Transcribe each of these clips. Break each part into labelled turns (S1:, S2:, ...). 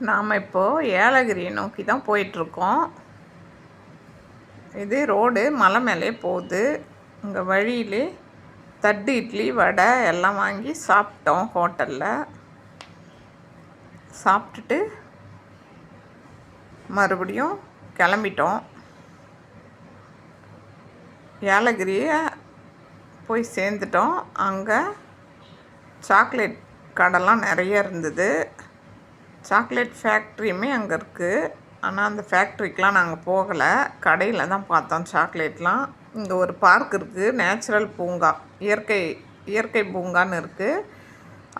S1: நாம் இப்போது ஏலகிரியை நோக்கி தான் போயிட்டுருக்கோம். இது ரோடு மலை மேலே போகுது. இங்கே வழியிலே தட்டு இட்லி வடை எல்லாம் வாங்கி சாப்பிட்டோம் ஹோட்டலில். சாப்பிட்டுட்டு மறுபடியும் கிளம்பிட்டோம். ஏலகிரியை போய் சேர்ந்துட்டோம். அங்கே சாக்லேட் கடைலாம் நிறைய இருந்தது. சாக்லேட் ஃபேக்ட்ரியுமே அங்கே இருக்குது. ஆனால் அந்த ஃபேக்ட்ரிக்கெலாம் நாங்கள் போகலை, கடையில் தான் பார்த்தோம் சாக்லேட்லாம். இங்கே ஒரு பார்க் இருக்குது, நேச்சுரல் பூங்கா, இயற்கை பூங்கான்னு இருக்குது.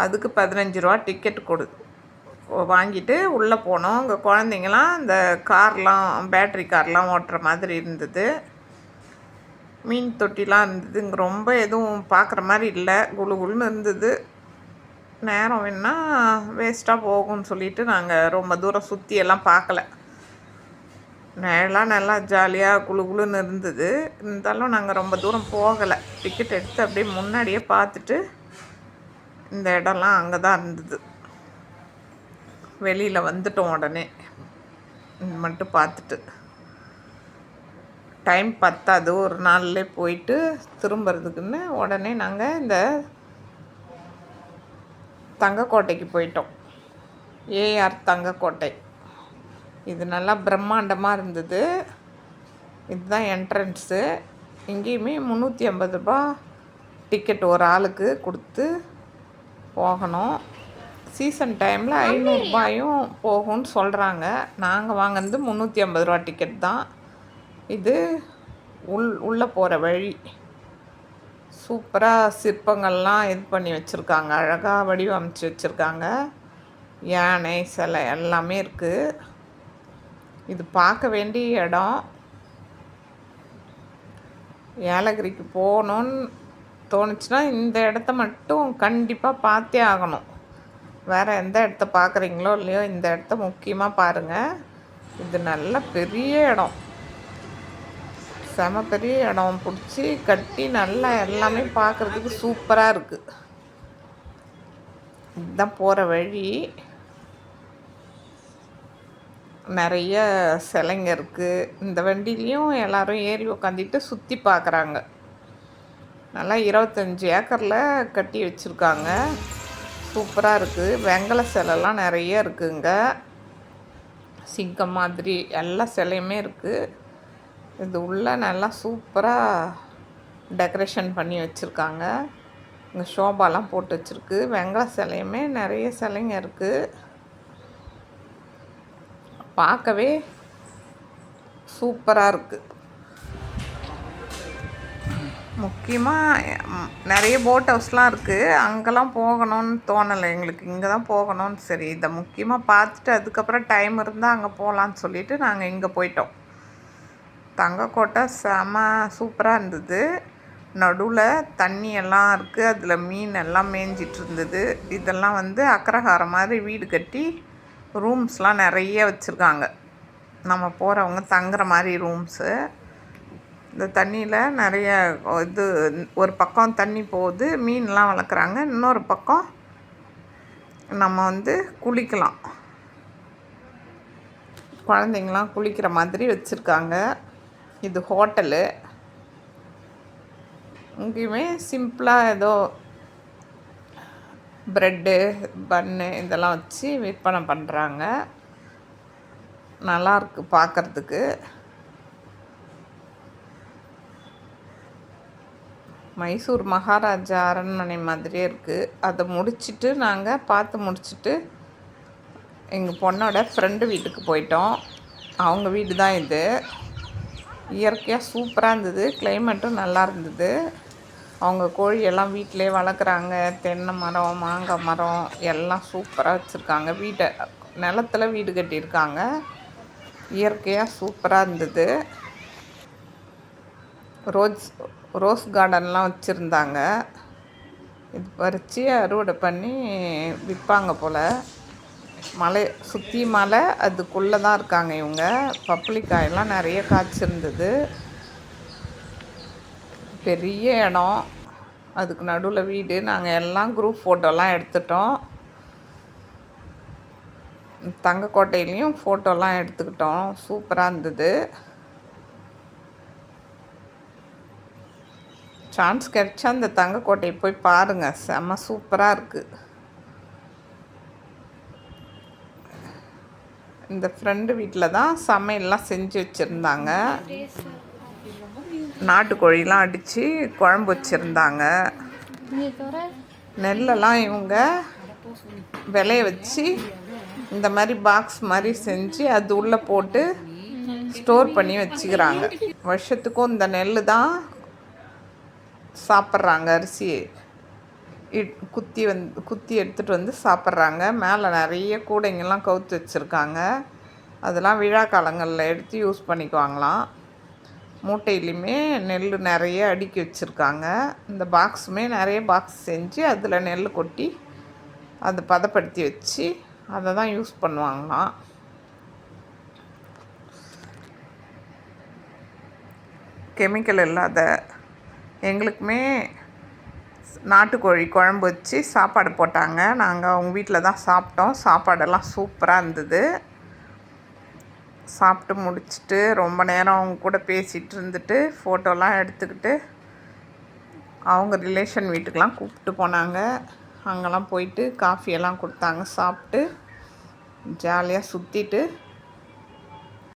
S1: அதுக்கு 15 ரூபா டிக்கெட் வாங்கிட்டு உள்ளே போனோம். இங்கே குழந்தைங்களாம் இந்த கார்லாம், பேட்ரி கார்லாம் ஓட்டுற மாதிரி இருந்தது. மீன் தொட்டிலாம் இருந்தது. இங்கே ரொம்ப எதுவும் பார்க்குற மாதிரி இல்லை, குழுன்னு இருந்தது. நேரம் வேணால் வேஸ்ட்டாக போகும்னு சொல்லிவிட்டு நாங்கள் ரொம்ப தூரம் சுற்றி எல்லாம் பார்க்கல. நேரெலாம் நல்லா ஜாலியாக குழுன்னு இருந்தது. இருந்தாலும் நாங்கள் ரொம்ப தூரம் போகலை. டிக்கெட் எடுத்து அப்படியே முன்னாடியே பார்த்துட்டு இந்த இடம்லாம் அங்கே தான் இருந்தது. வெளியில் வந்துட்டோம். உடனே மட்டும் பார்த்துட்டு டைம் பத்தாது, ஒரு நாள்லே போயிட்டு திரும்புறதுக்குன்னு உடனே நாங்கள் இந்த தங்கக்கோட்டைக்கு போயிட்டோம். ஏஆர் தங்கக்கோட்டை. இது நல்லா பிரம்மாண்டமாக இருந்தது. இதுதான் என்ட்ரன்ஸு. இங்கேயுமே 350 ரூபா டிக்கெட் ஒரு ஆளுக்கு கொடுத்து போகணும். சீசன் டைமில் 500 ரூபாயும் போகும்னு சொல்கிறாங்க. நாங்கள் வாங்கினது 350 ரூபா டிக்கெட் தான். இது உள்ளே போகிற வழி. சூப்பராக சிற்பங்கள்லாம் இது பண்ணி வச்சுருக்காங்க, அழகாக வடிவமைச்சு வச்சுருக்காங்க. யானை சிலை எல்லாமே இருக்குது. இது பார்க்க வேண்டிய இடம். ஏலகிரிக்கு போகணுன்னு தோணுச்சுன்னா இந்த இடத்த மட்டும் கண்டிப்பாக பார்த்தே ஆகணும். வேறு எந்த இடத்த பார்க்குறீங்களோ இல்லையோ, இந்த இடத்த முக்கியமாக பாருங்கள். இது நல்ல பெரிய இடம், செம பெரிய இடம். பிடிச்சி கட்டி நல்லா எல்லாமே பார்க்குறதுக்கு சூப்பராக இருக்குது. இதுதான் போகிற வழி. நிறைய சிலைங்க இருக்குது. இந்த வண்டிலையும் எல்லோரும் ஏறி உக்காந்துட்டு சுற்றி பார்க்குறாங்க. நல்லா 25 ஏக்கரில் கட்டி வச்சுருக்காங்க. சூப்பராக இருக்குது. வெங்கல சிலைலாம் நிறைய இருக்குங்க. சிங்கம் மாதிரி எல்லா சிலையுமே இருக்குது. இது உள்ளே நல்லா சூப்பராக டெக்கரேஷன் பண்ணி வச்சுருக்காங்க. இங்கே ஷோபாலாம் போட்டு வச்சுருக்கு. வெங்கல சிலையுமே நிறைய சிலைங்க இருக்குது. பார்க்கவே சூப்பராக இருக்குது. முக்கியமாக நிறைய போட் ஹவுஸ்லாம் இருக்குது. அங்கெல்லாம் போகணும்னு தோணலை எங்களுக்கு. இங்கே தான் போகணும்னு சரி இதை முக்கியமாக பார்த்துட்டு அதுக்கப்புறம் டைம் இருந்தால் அங்கே போகலான்னு சொல்லிவிட்டு நாங்கள் இங்கே போயிட்டோம். தங்கக்கோட்டை செம சூப்பராக இருந்தது. நடுவில் தண்ணி எல்லாம் இருக்குது, அதில் மீன் எல்லாம் மேய்ஞ்சிட்டு இருந்தது. இதெல்லாம் அக்ரஹாரம் மாதிரி வீடு கட்டி ரூம்ஸ்லாம் நிறைய வச்சுருக்காங்க. நம்ம போகிறவங்க தங்குற மாதிரி ரூம்ஸு. இந்த தண்ணியில் நிறைய இது, ஒரு பக்கம் தண்ணி போகுது, மீன்லாம் வளர்க்குறாங்க. இன்னொரு பக்கம் நம்ம குளிக்கலாம், குழந்தைங்களாம் குளிக்கிற மாதிரி வச்சுருக்காங்க. இது ஹோட்டலு. இங்கேயுமே சிம்பிளாக ஏதோ ப்ரெட்டு பன்னு இதெல்லாம் வச்சு விற்பனை பண்ணுறாங்க. நல்லாயிருக்கு பார்க்குறதுக்கு. மைசூர் மகாராஜா அரண்மனை மாதிரியே இருக்குது. அதை முடிச்சுட்டு நாங்கள் பார்த்து முடிச்சுட்டு எங்கள் பொண்ணோட ஃப்ரெண்டு வீட்டுக்கு போயிட்டோம். அவங்க வீடு தான் இது. இயற்கையாக சூப்பராக இருந்தது. கிளைமேட்டும் நல்லா இருந்தது. அவங்க கோழியெல்லாம் வீட்டிலே வளர்க்குறாங்க. தென்னை மரம், மாங்காய் மரம் எல்லாம் சூப்பராக வச்சுருக்காங்க. வீட்டை நிலத்தில் வீடு கட்டியிருக்காங்க. இயற்கையாக சூப்பராக இருந்தது. ரோஸ் கார்டன்லாம் வச்சுருந்தாங்க. இது பறித்து அறுவடை பண்ணி விற்பாங்க போல். மலை சுற்றி மலை, அதுக்குள்ளே தான் இருக்காங்க இவங்க. பப்ளிக்காயெல்லாம் நிறைய காய்ச்சிருந்தது. பெரிய இடம், அதுக்கு நடுவில் வீடு. நாங்கள் எல்லாம் குரூப் ஃபோட்டோலாம் எடுத்துட்டோம். தங்கக்கோட்டையிலையும் ஃபோட்டோலாம் எடுத்துக்கிட்டோம். சூப்பராக இருந்தது. சான்ஸ் கிடைச்சா அந்த தங்கக்கோட்டையை போய் பாருங்கள், செம்ம சூப்பராக இருக்குது. இந்த ஃப்ரெண்டு வீட்டில் தான் சமையல்லாம் செஞ்சு வச்சுருந்தாங்க. நாட்டுக்கோழிலாம் அடித்து குழம்பு வச்சுருந்தாங்க. நெல்லெல்லாம் இவங்க விளைய வச்சு இந்த மாதிரி பாக்ஸ் மாதிரி செஞ்சு அது உள்ளே போட்டு ஸ்டோர் பண்ணி வச்சுக்கிறாங்க. வருஷத்துக்கும் இந்த நெல் தான் சாப்பிட்றாங்க. அரிசி குத்தி எடுத்துகிட்டு வந்து சாப்பிட்றாங்க. மேலே நிறைய கூடைங்கெல்லாம் கவுத்து வச்சுருக்காங்க. அதெல்லாம் விழா காலங்களில் எடுத்து யூஸ் பண்ணிக்குவாங்களாம். மூட்டையிலையுமே நெல் நிறைய அடுக்கி வச்சுருக்காங்க. இந்த பாக்ஸுமே நிறைய பாக்ஸ் செஞ்சு அதில் நெல் கொட்டி அதை பதப்படுத்தி வச்சு அதை தான் யூஸ் பண்ணுவாங்களாம். கெமிக்கல் இல்லாத. எங்களுக்குமே நாட்டுக்கோழி குழம்பு வச்சு சாப்பாடு போட்டாங்க. நாங்கள் அவங்க வீட்டில் தான் சாப்பிட்டோம். சாப்பாடெல்லாம் சூப்பராக இருந்தது. சாப்பிட்டு முடிச்சுட்டு ரொம்ப நேரம் அவங்க கூட பேசிகிட்டு இருந்துட்டு ஃபோட்டோலாம் எடுத்துக்கிட்டு அவங்க ரிலேஷன் வீட்டுக்கெலாம் கூப்பிட்டு போனாங்க. அங்கெல்லாம் போயிட்டு காஃபியெல்லாம் கொடுத்தாங்க. சாப்பிட்டு ஜாலியாக சுற்றிட்டு